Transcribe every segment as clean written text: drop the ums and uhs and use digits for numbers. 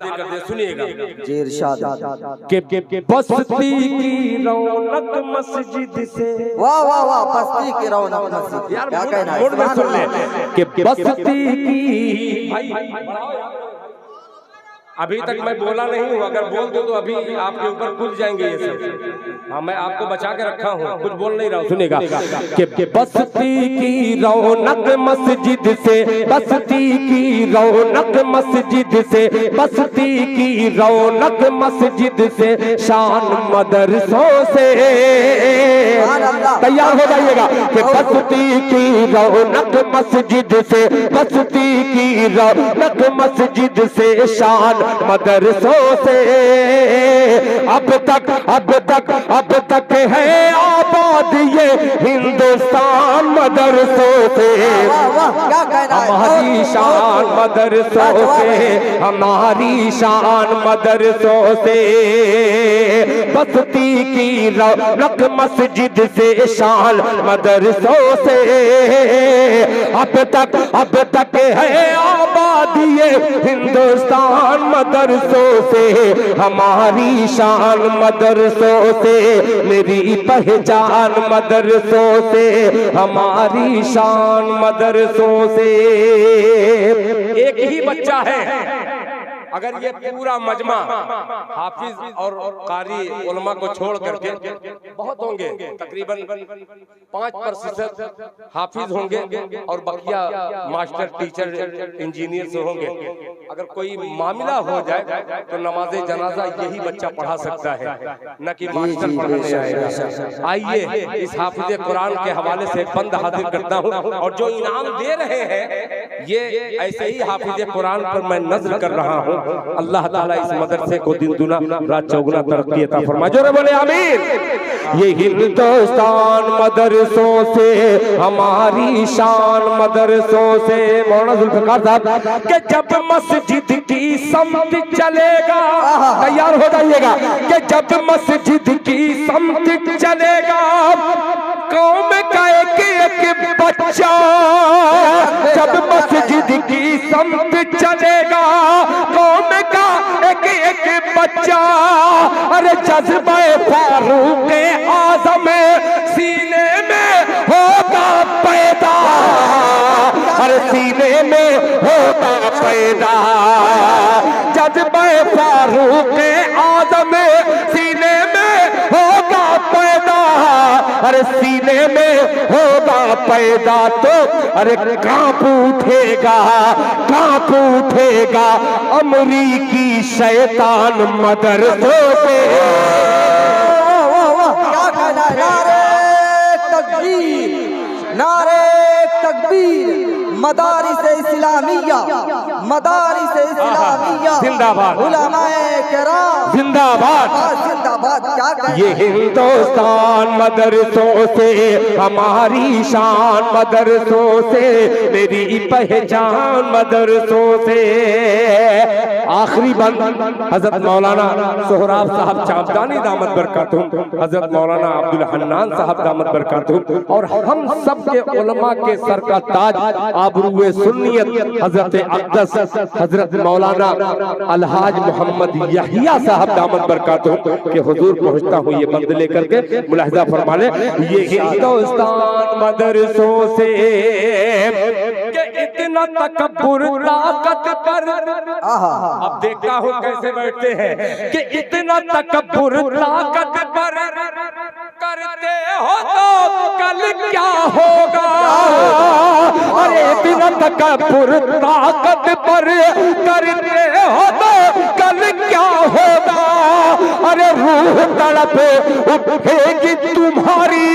सुनिएगा जी इरशाद के बस्ती की रौनक मस्जिद से। वाह वाह वाह, बस्ती की रौनक मस्जिद। यार क्या कहना है, मूड में सुन ले कि बस्ती की। अभी तक मैं बोला नहीं हूँ, अगर बोल दो तो अभी आपके ऊपर कूद जाएंगे ये सब। हाँ, मैं आपको बचा के रखा हूँ, कुछ बोल नहीं रहा हूँ। सुनेगा कि बस्ती की रौनक मस्जिद से, बस्ती की रौनक मस्जिद से, बस्ती की रौनक मस्जिद से, शान मदरसों से। तैयार हो जाइएगा कि बस्ती की रौनक मस्जिद से, बस्ती की रौनक मस्जिद से, शान मदरसों से। अब तक है आबाद ये हिंदुस्तान मदरसों से। हमारी शान मदरसों से, हमारी शान मदरसों से। बस्ती की रौनक मस्जिद से, शान मदरसों से। अब तक है आबाद ये हिंदुस्तान मदरसों से, हमारी शान मदरसों से, मेरी पहचान मदरसों से, हमारी शान मदरसों से। एक ही बच्चा है, अगर ये पूरा मजमा हाफिज और कारी उलमा को छोड़ करके, बहुत होंगे तकरीबन 5% हाफिज होंगे और बकिया मास्टर टीचर इंजीनियर से होंगे। अगर कोई मामला हो जाए तो नमाज़े जनाजा यही बच्चा पढ़ा सकता है, न कि मास्टर पढ़ाने आएगा। आइए इस हाफिज कुरान के हवाले से बंद हाजिर करता हूँ, और जो इनाम दे रहे हैं ये ऐसे ही हाफिज कुरान पर मैं नजर कर रहा हूँ। अल्लाह ताला इस मदरसे को दिन दुना रात चौगुना तरक्की अता फरमाए। जोरे बोले आमीन। ये हिंदुस्तान मदरसों से, हमारी शान मदरसों से। मौलाना जुल्फिकार साहब के जब मस्जिद की समत चलेगा, तैयार हो जाइएगा कि जब मस्जिद की समत चलेगा, कौम का एक बच्चा, जब मस्जिद की समत चलेगा, कौम का एक बच्चा, अरे जज्बा फारूक आज़म सीने में होगा पैदा, अरे सीने में होगा पैदा। जज्बा फारूक आज़म सीने में होगा पैदा, अरे सीने में होगा पैदा तो अरे कांप उठेगा अमरीकी शैतान मदरसों से। क्या कहना है, नारे तकबीर, नारे तकबीर। मदारिस इस्लामिया, मदारिस इस्लामिया जिंदाबाद, उलमाए किराम जिंदाबाद, जिंदाबाद। क्या कहना ये हिंदुस्तान मदरसों से, हमारी शान मदरसों से, मेरी पहचान मदरसों से। आखिरी बंद हजरत मौलाना सोहराब साहब चामदानी दामत बरकातुहू, हजरत मौलाना अब्दुल हन्नान साहब दामत बरकातुहू, और हम सब के उलमा के सर का ताज आबरूए सुन्नियत हजरत अक़दस हजरत मौलाना अलहाज मोहम्मद यहिया साहब दामत बरकातुहू के हुजूर पहुंचता हूँ। ये बंद लेकर के मुलाहिजा फरमा ले। ये हिंदुस्तान मदरसों से कि इतना तकब्बुर ताकत पर, अब देखता हूँ कैसे बैठते हैं कि इतना तकब्बुर ताकत पर करते हो तो कल क्या होगा। अरे इतना तकब्बुर ताकत पर करते हो तो कल क्या होगा। अरे रूह तड़प उठेगी तुम्हारी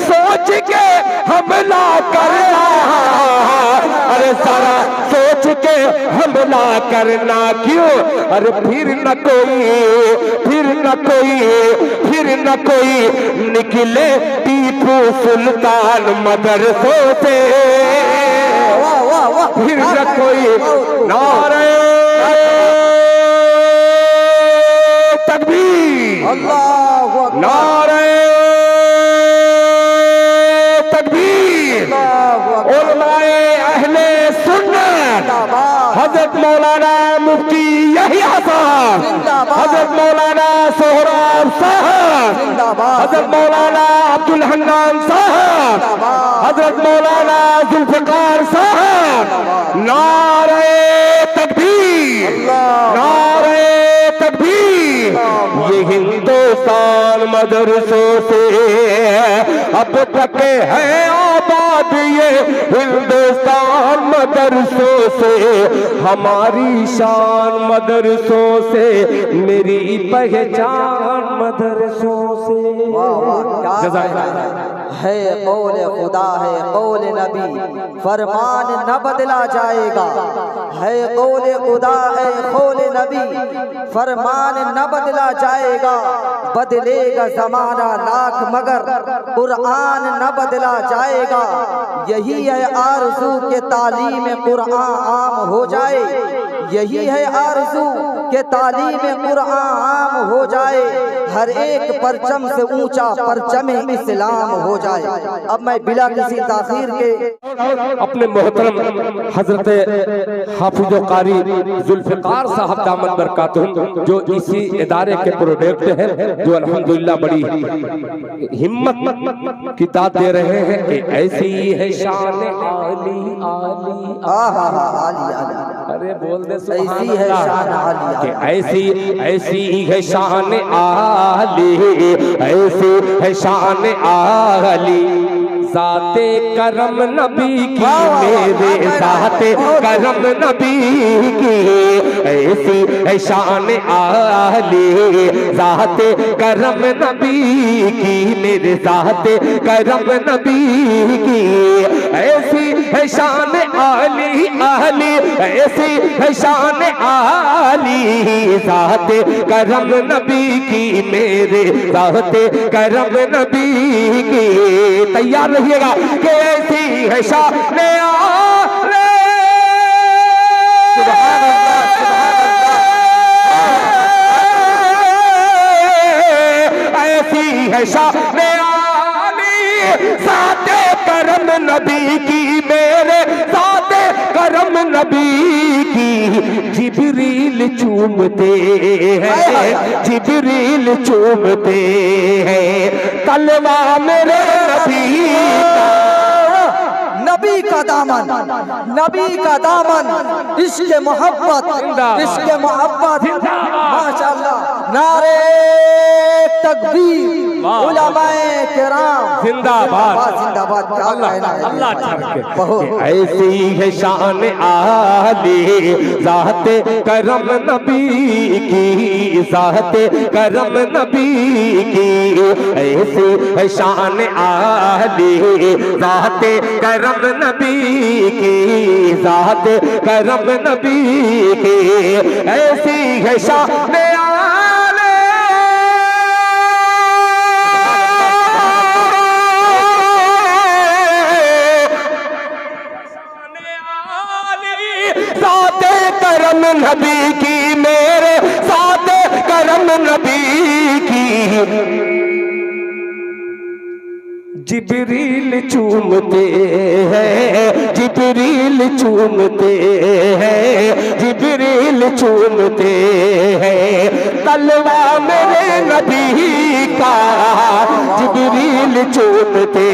सोच के हमला करना, अरे सारा सोच के हमला करना क्यों। अरे फिर न कोई निकले टीपू सुल्तान मदरसों से। फिर न कोई नारे तकबीर, नारे तकबीर। उलमाए अहले सुन्नत हजरत मौलाना मुफ्ती यहिया साहब, हजरत मौलाना सोहराब साहब, हजरत मौलाना अब्दुल हन्नान साहब, हजरत मौलाना जुल्फिकार साहब। नारे तकबीर, नारे तकबीर। ये हिंदुस्तान मदरसों से अब तक है आबाद, ये हिंदुस्तान मदरसों से है शान मदरसों से, मेरी पहचान मदरसों से। है कौल खुदा है कौल नबी, फरमान न बदला जाएगा। है कौल खुदा है कौल नबी, फरमान न बदला जाएगा। बदलेगा जमाना लाख मगर कुरान न बदला जाएगा। यही है आरज़ू के तालीम कुरान आम हो जाए, यही है आरज़ू के तालीम कुरान आम हो जाए। हर एक परचम से ऊंचा परचम इस्लाम हो जाए। अब मैं बिला किसी ताखीर के अपने मोहतरम हजरत हाफिज कारी जुल्फिकार साहब दामद बरकातुहू, जो इसी इदारे के प्रोडक्ट हैं, जो अल्हम्दुलिल्लाह बड़ी हिम्मत की दाद दे रहे हैं कि ऐसी है शान आली आली। अरे बोल दे ऐसी है शान आली, कि ऐसी है शान आली, ऐसी है शान आली। ज़ाते करम नबी की, मेरे ज़ाते करम नबी की, ऐसी है शान आली। ज़ाते करम नबी की, मेरे ज़ाते करम नबी की, ऐसी है शान आली आली, ऐसी है शान आली। ज़ाते करम नबी की, मेरे ज़ाते करम नबी की। तैयार रहिएगा कि ऐसी है शान आली, ऐसी है शान आली। ज़ाते करम नबी की, मेरे ज़ाते करम नबी की। जिब्रील चूमते हैं, जिब्रील चूमते हैं तलवा मेरे नबी नबी का दामन, नबी का दामन, इश्क मोहब्बत, इश्क मोहब्बत। माशाअल्लाह, नारे तकबीर, उलमाए किराम जिंदाबाद, जिंदाबाद। क्या कहना है, अल्लाह अच्छा। ऐसी है शान आली, ज़ाते करम नबी की, ज़ाते करम नबी की। ऐसी है शान आली, ज़ाते करम नबी की, ज़ाते करम नबी की। ऐसी है शान आली, ज़ाते करम नबी की, मेरे ज़ाते करम नबी की। जिब्रील चूमते हैं, जिब्रील चूमते हैं, जिब्रील चूमते हैं तलवा मेरे नबी का। जिब्रील चूमते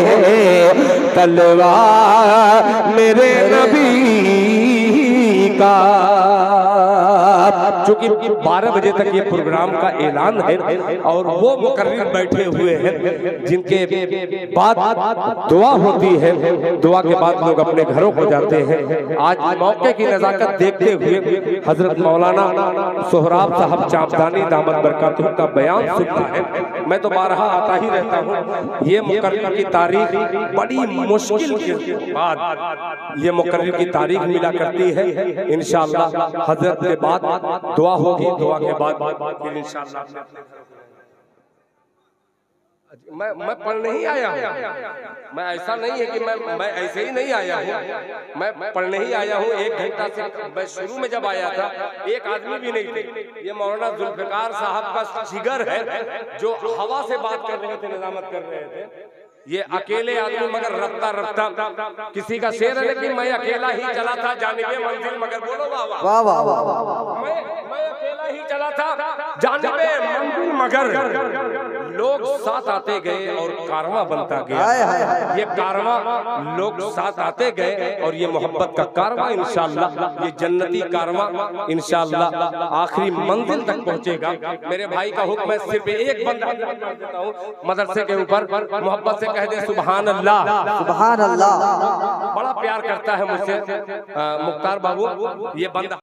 हैं तलवा मेरे नबी का। चूंकि 12 बजे तक ये प्रोग्राम का ऐलान है और वो मुकर्रिर बैठे हुए हैं जिनके बाद दुआ होती है, दुआ के बाद लोग अपने घरों को जाते हैं। आज मौके की नजाकत देखते हुए हजरत मौलाना सोहराब साहब चापदानी दामद बरकातुहू का बयान सुनना है। मैं तो बारहा आता ही रहता हूँ। ये मुकर्रिर की तारीख बड़ी मुश्किल के बाद ये मुकर्रिर की तारीख मिला करती है। इंशाअल्लाह हजरत के बाद दुआ होगी, दुआ के बाद इंशाअल्लाह। मैं पढ़ने ही आया हूँ, मैं ऐसा नहीं है कि मैं ऐसे ही नहीं आया हूँ, मैं पढ़ने ही आया हूँ। 1 घंटा से मैं शुरू में जब आया था एक आदमी भी नहीं थे। ये मौलाना जुल्फिकार साहब का जिगर है जो हवा से बात कर रहे थे, निजामत कर रहे थे। ये अकेले आदमी मगर रफ्ता रफ्ता, किसी का शेर है लेकिन मैं अकेला ही चला था जानिबे मंजिल मगर बोलो वाह वाह वाह वाह। मैं जानिबे मंजिल मगर लोग साथ आते गए और कारवां बनता गया। ये कारवां लोग साथ आते गए और ये मोहब्बत का कारवां इंशाअल्लाह, ये जन्नती कारवां इंशाअल्लाह आखिरी मंजिल तक पहुंचेगा। मेरे भाई का हुक्म है, सिर्फ एक बंदा देता हूँ मदरसे के ऊपर, मोहब्बत से कह दे सुभान अल्लाह। सुभान अल्लाह। बड़ा प्यार करता है मुझसे मुख्तार बाबू, ये बंदा